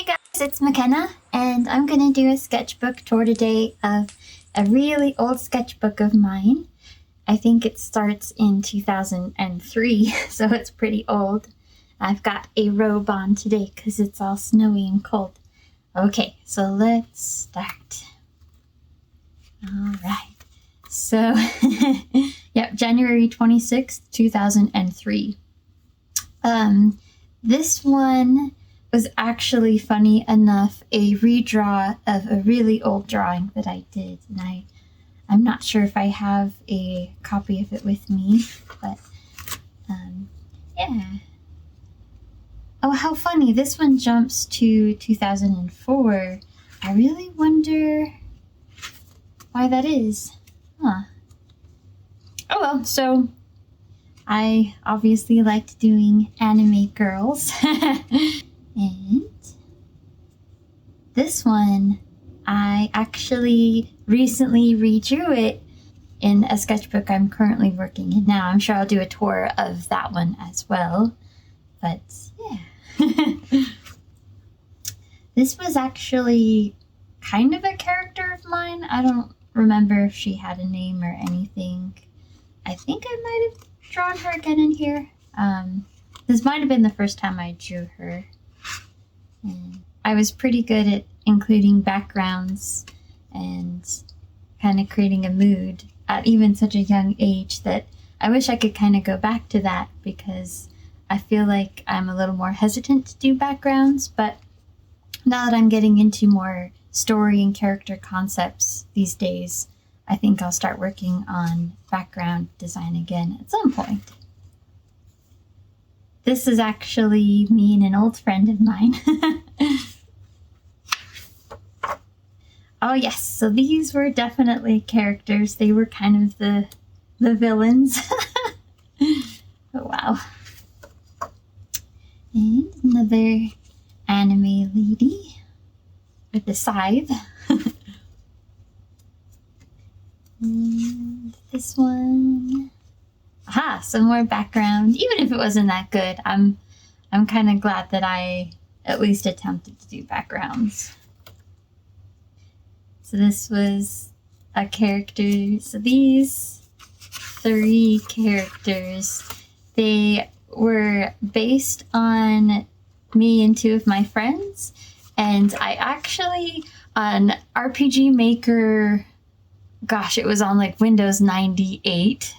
guys, it's McKenna, and I'm gonna do a sketchbook tour today of a really old sketchbook of mine. I think it starts in 2003, so it's pretty old. I've got a robe on today because it's all snowy and cold. Okay, so let's start. Alright, so, yep, January 26th, 2003. This one was actually, funny enough, a redraw of a really old drawing that I did, and I'm not sure if I have a copy of it with me, but yeah. Oh, how funny, this one jumps to 2004. I really wonder why that is. Huh. Oh well, so I obviously liked doing anime girls. And this one, I actually recently redrew it in a sketchbook I'm currently working in now. I'm sure I'll do a tour of that one as well. But yeah. This was actually kind of a character of mine. I don't remember if she had a name or anything. I think I might have drawn her again in here. This might have been the first time I drew her. And I was pretty good at including backgrounds and kind of creating a mood at even such a young age that I wish I could kind of go back to that, because I feel like I'm a little more hesitant to do backgrounds, but now that I'm getting into more story and character concepts these days, I think I'll start working on background design again at some point. This is actually me and an old friend of mine. Oh yes, so these were definitely characters. They were kind of the villains. Oh wow. And another anime lady with the scythe. And this one. Aha, some more background. Even if it wasn't that good, I'm kind of glad that I at least attempted to do backgrounds. So this was a character. So these 3 characters, they were based on me and 2 of my friends. And I actually, on RPG Maker, gosh, it was on like Windows 98.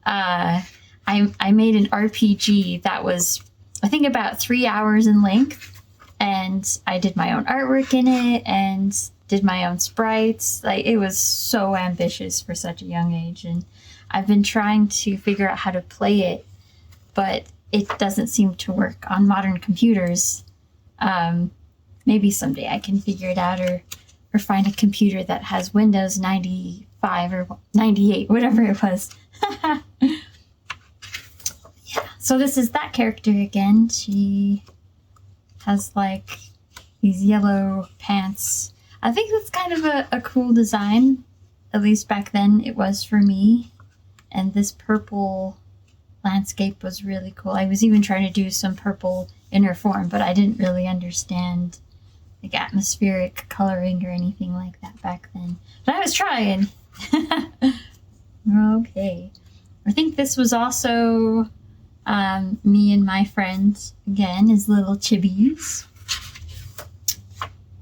I made an RPG that was, I think, about 3 hours in length, and I did my own artwork in it and did my own sprites. Like, it was so ambitious for such a young age, and I've been trying to figure out how to play it, but it doesn't seem to work on modern computers. Maybe someday I can figure it out, or find a computer that has Windows 95 or 98, whatever it was. Yeah, so this is that character again. She has like these yellow pants. I think that's kind of a cool design. At least back then it was for me. And this purple landscape was really cool. I was even trying to do some purple in her form, but I didn't really understand like atmospheric coloring or anything like that back then. But I was trying. Okay. I think this was also me and my friends, again, as little chibis.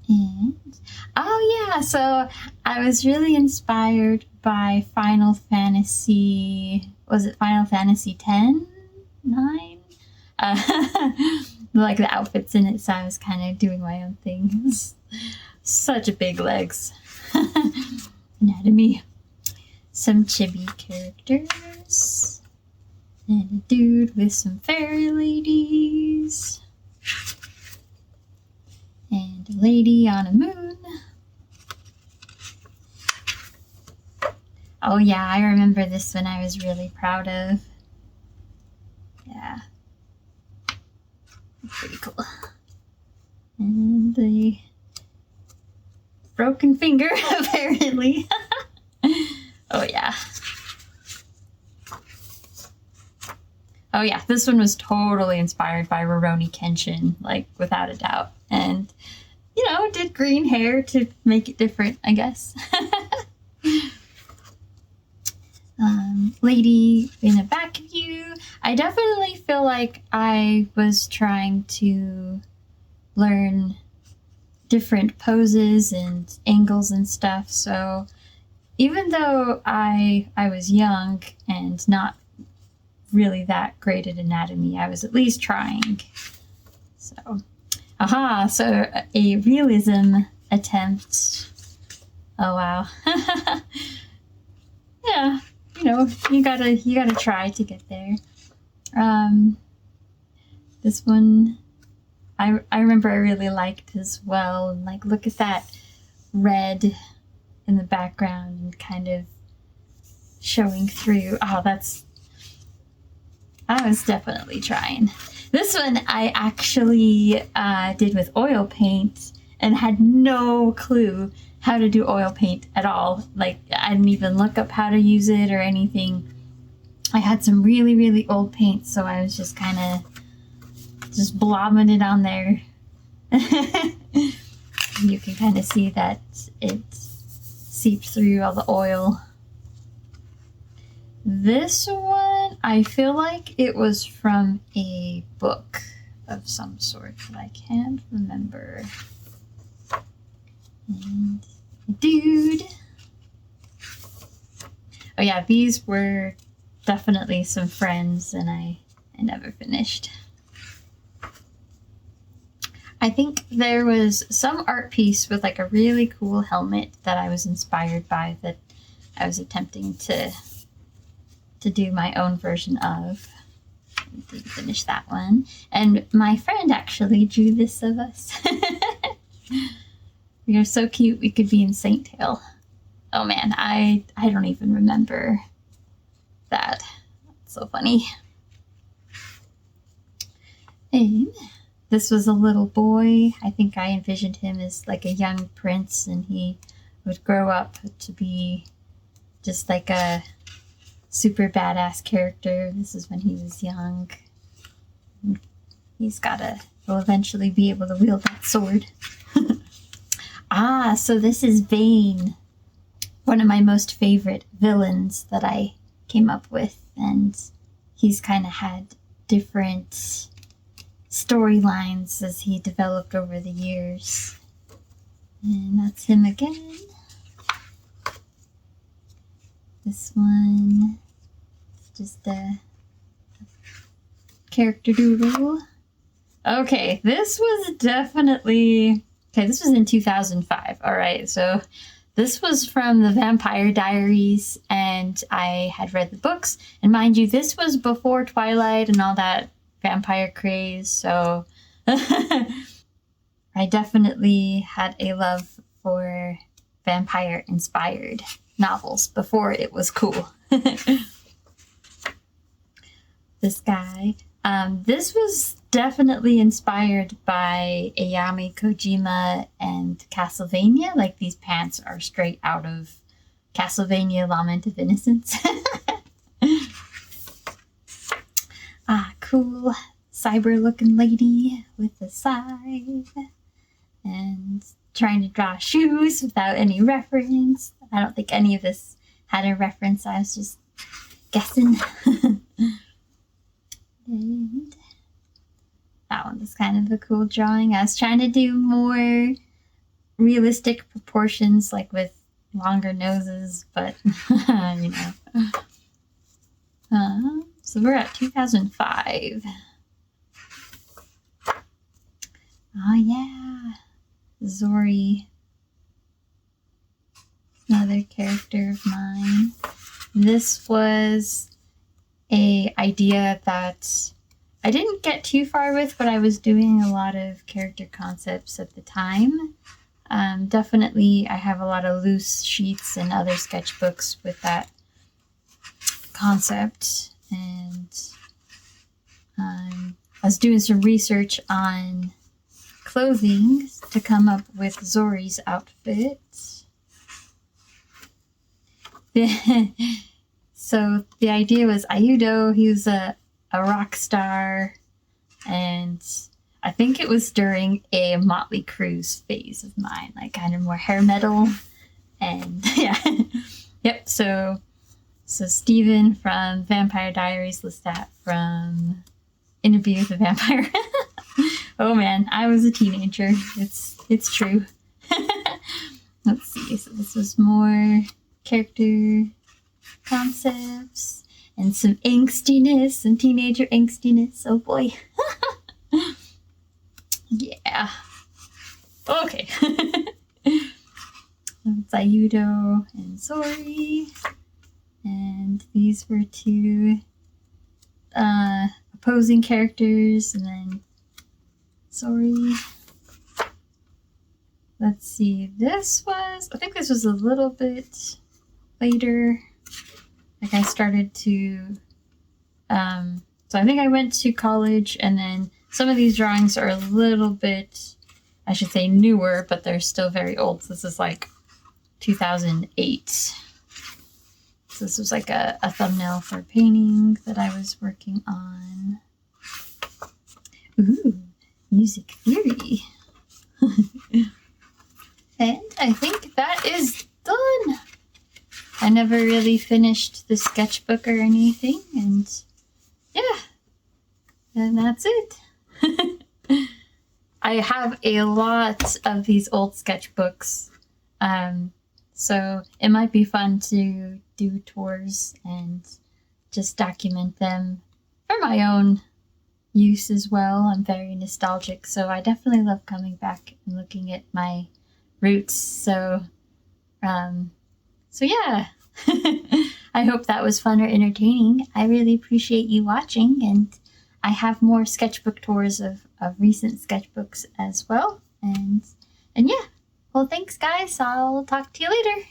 And, oh yeah, so I was really inspired by Final Fantasy, was it Final Fantasy 10? 9? Like the outfits in it, so I was kind of doing my own thing. It was such a big legs. Anatomy. Some chibi characters. And a dude with some fairy ladies. And a lady on a moon. Oh yeah, I remember this one I was really proud of. Yeah. Pretty cool. And the broken finger, apparently. Oh yeah. Oh yeah, this one was totally inspired by Rurouni Kenshin, like, without a doubt. and, did green hair to make it different, I guess. Lady in a back view. I definitely feel like I was trying to learn different poses and angles and stuff, so even though I was young and not really that great at anatomy, I was at least trying. So, so a realism attempt. Oh wow. Yeah, you gotta try to get there. This one I remember I really liked as well. Like, look at that red in the background and kind of showing through. I was definitely trying. This one I actually did with oil paint and had no clue how to do oil paint at all. Like, I didn't even look up how to use it or anything. I had some really, really old paint, so I was just kind of just blobbing it on there. You can kind of see that it seeped through all the oil. This one, I feel like it was from a book of some sort, but I can't remember. And a dude. Oh yeah, these were definitely some friends, and I never finished. I think there was some art piece with like a really cool helmet that I was inspired by that I was attempting to do my own version of. Didn't finish that one. And my friend actually drew this of us. We are so cute we could be in Saint Tail. Oh man, I don't even remember that. That's so funny. And this was a little boy. I think I envisioned him as like a young prince, and he would grow up to be just like a super badass character. This is when he was young. He'll eventually be able to wield that sword. So this is Vane, one of my most favorite villains that I came up with, and he's kind of had different storylines as he developed over the years. And that's him again. This one is just a character doodle. Okay, this was in 2005. All right, so this was from the Vampire Diaries, and I had read the books. And mind you, this was before Twilight and all that vampire craze, so I definitely had a love for vampire-inspired novels before it was cool. This guy. This was definitely inspired by Ayami Kojima and Castlevania. Like, these pants are straight out of Castlevania Lament of Innocence. Cool cyber-looking lady with a scythe. And trying to draw shoes without any reference. I don't think any of this had a reference. I was just guessing. And that one was kind of a cool drawing. I was trying to do more realistic proportions, like with longer noses, but so we're at 2005. Oh yeah, Zori, another character of mine. This was a idea that I didn't get too far with, but I was doing a lot of character concepts at the time. Definitely, I have a lot of loose sheets and other sketchbooks with that concept. And I was doing some research on clothing to come up with Zori's outfit. So the idea was Ayudo, he was a rock star, and I think it was during a Motley Crue phase of mine, like kind of more hair metal. And yeah. Yep, so Steven from Vampire Diaries, Lestat from Interview with the Vampire. Oh man, I was a teenager. It's true. Let's see. So this was more character concepts and some angstiness, some teenager angstiness. Oh boy. Yeah. Okay. Sayudo and Sori. And these were two opposing characters, and then Sori. Let's see, I think this was a little bit later. Like I started to, so I think I went to college, and then some of these drawings are a little bit, I should say newer, but they're still very old. So this is like 2008. So this was like a thumbnail for a painting that I was working on. Ooh, music theory. And I think that is done. I never really finished the sketchbook or anything, and yeah, and that's it. I have a lot of these old sketchbooks, so it might be fun to do tours and just document them for my own use as well. I'm very nostalgic, so I definitely love coming back and looking at my roots. So yeah. I hope that was fun or entertaining. I really appreciate you watching, and I have more sketchbook tours of recent sketchbooks as well. And yeah. Well, thanks guys. I'll talk to you later.